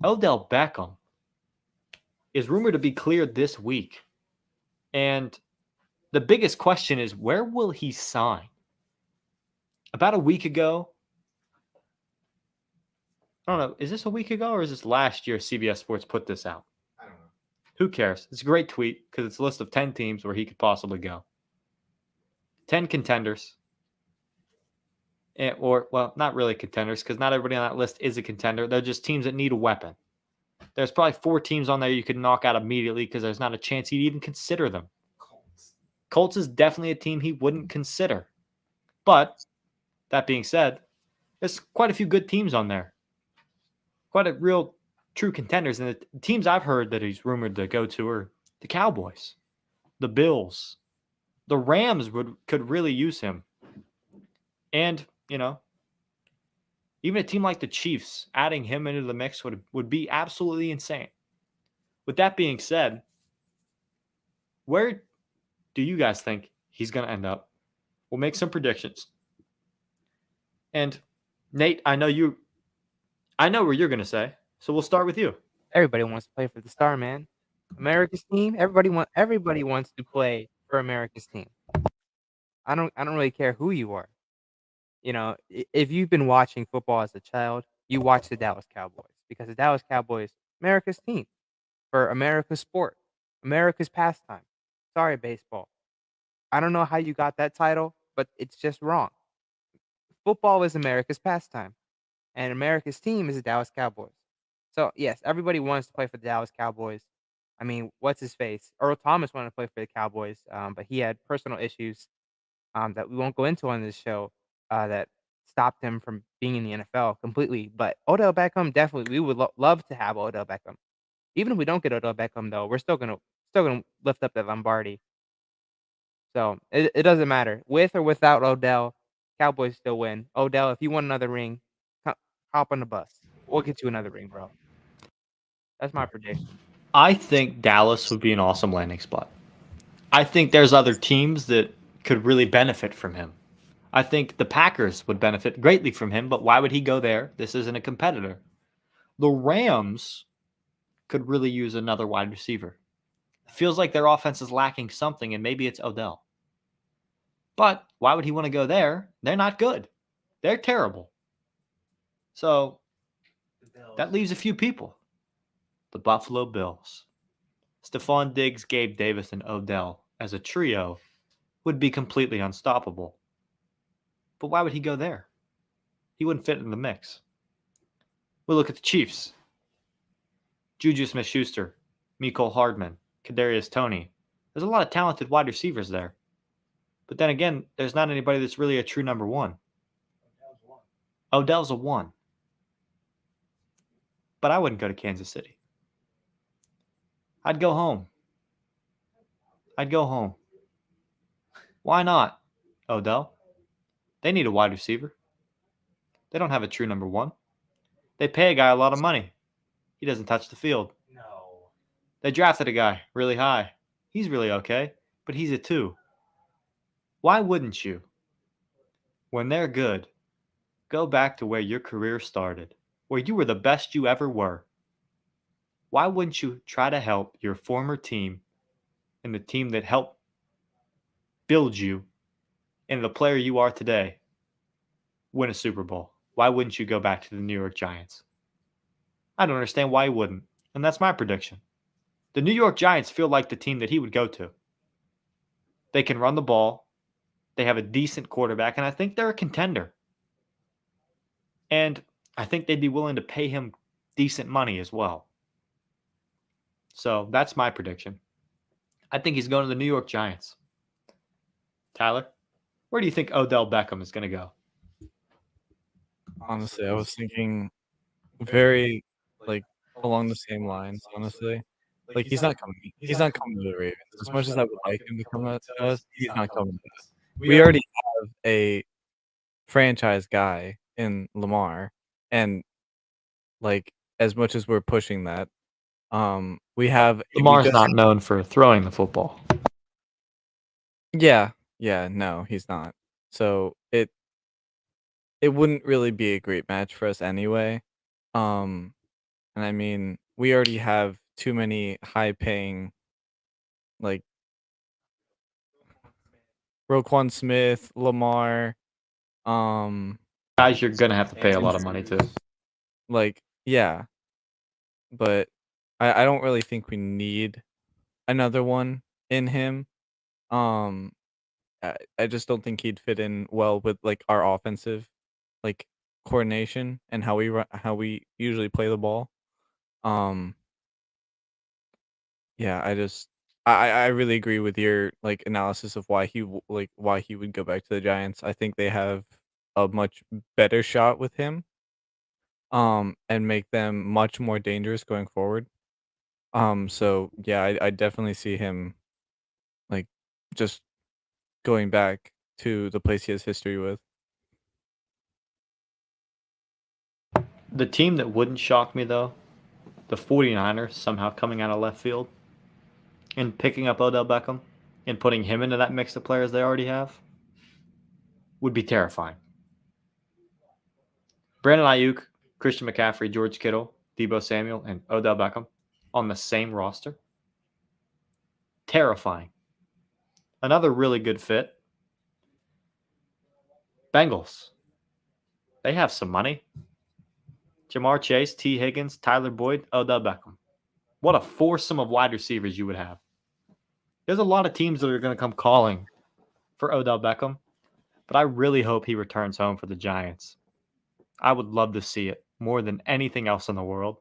Odell Beckham is rumored to be cleared this week. And the biggest question is, where will he sign? About a week ago, I don't know, is this a week ago or is this last year CBS Sports put this out? I don't know. Who cares? It's a great tweet because it's a list of 10 teams where he could possibly go. 10 contenders. Well, not really contenders because not everybody on that list is a contender. They're just teams that need a weapon. There's probably 4 teams on there you could knock out immediately because there's not a chance he'd even consider them. Colts is definitely a team he wouldn't consider. But that being said, there's quite a few good teams on there. Quite a real true contenders. And the teams I've heard that he's rumored to go to are the Cowboys, the Bills, the Rams could really use him. And, even a team like the Chiefs, adding him into the mix would be absolutely insane. With that being said, where do you guys think he's going to end up? We'll make some predictions. And Nate, I know where you're going to say, so we'll start with you. Everybody wants to play for the star, man. America's team. Everybody wants to play for America's team. I don't really care who you are. If you've been watching football as a child, you watch the Dallas Cowboys because the Dallas Cowboys, America's team for America's sport, America's pastime. Sorry, baseball. I don't know how you got that title, but it's just wrong. Football is America's pastime, and America's team is the Dallas Cowboys. So, yes, everybody wants to play for the Dallas Cowboys. I mean, what's his face? Earl Thomas wanted to play for the Cowboys, but he had personal issues that we won't go into on this show that stopped him from being in the NFL completely. But Odell Beckham, definitely, we would love to have Odell Beckham. Even if we don't get Odell Beckham, though, we're still gonna lift up that Lombardi. So it doesn't matter. With or without Odell, Cowboys still win. Odell, if you want another ring, hop on the bus. We'll get you another ring, bro. That's my prediction. I think Dallas would be an awesome landing spot. I think there's other teams that could really benefit from him. I think the Packers would benefit greatly from him, but why would he go there? This isn't a competitor. The Rams could really use another wide receiver. It feels like their offense is lacking something, and maybe it's Odell. But why would he want to go there? They're not good. They're terrible. So that leaves a few people. The Buffalo Bills. Stephon Diggs, Gabe Davis, and Odell as a trio would be completely unstoppable. But why would he go there? He wouldn't fit in the mix. We'll look at the Chiefs. Juju Smith-Schuster, Mecole Hardman, Kadarius Toney. There's a lot of talented wide receivers there. But then again, there's not anybody that's really a true number one. Odell's a one. But I wouldn't go to Kansas City. I'd go home. Why not, Odell? They need a wide receiver. They don't have a true number one. They pay a guy a lot of money. He doesn't touch the field. No. They drafted a guy really high. He's really okay, but he's a 2. Why wouldn't you, when they're good, go back to where your career started, where you were the best you ever were? Why wouldn't you try to help your former team and the team that helped build you into the player you are today win a Super Bowl? Why wouldn't you go back to the New York Giants? I don't understand why he wouldn't, and that's my prediction. The New York Giants feel like the team that he would go to. They can run the ball. They have a decent quarterback, and I think they're a contender. And I think they'd be willing to pay him decent money as well. So that's my prediction. I think he's going to the New York Giants. Tyler, where do you think Odell Beckham is going to go? Honestly, I was thinking very along the same lines. Honestly, he's not coming. He's not coming to the Ravens. As much as I would like him to come to us, he's not coming to us. We already have a franchise guy in Lamar, and as much as we're pushing that, we have Lamar's not known for throwing the football. Yeah, no, he's not. So it wouldn't really be a great match for us anyway. And I mean, we already have too many high-paying, like Roquan Smith, Lamar, um, Guys, you're gonna have to pay a lot of money to. like yeah, but I don't really think we need another one in him. Um, I just don't think he'd fit in well with like our offensive like coordination and how we usually play the ball. Um, yeah, I really agree with your like analysis of why why he would go back to the Giants. I think they have a much better shot with him and make them much more dangerous going forward. So yeah, I definitely see him like just going back to the place he has history with. The team that wouldn't shock me, though, the 49ers somehow coming out of left field and picking up Odell Beckham and putting him into that mix of players they already have would be terrifying. Brandon Ayuk, Christian McCaffrey, George Kittle, Debo Samuel, and Odell Beckham on the same roster. Terrifying. Another really good fit. Bengals. They have some money. Jamar Chase, T. Higgins, Tyler Boyd, Odell Beckham. What a foursome of wide receivers you would have. There's a lot of teams that are going to come calling for Odell Beckham, but I really hope he returns home for the Giants. I would love to see it more than anything else in the world.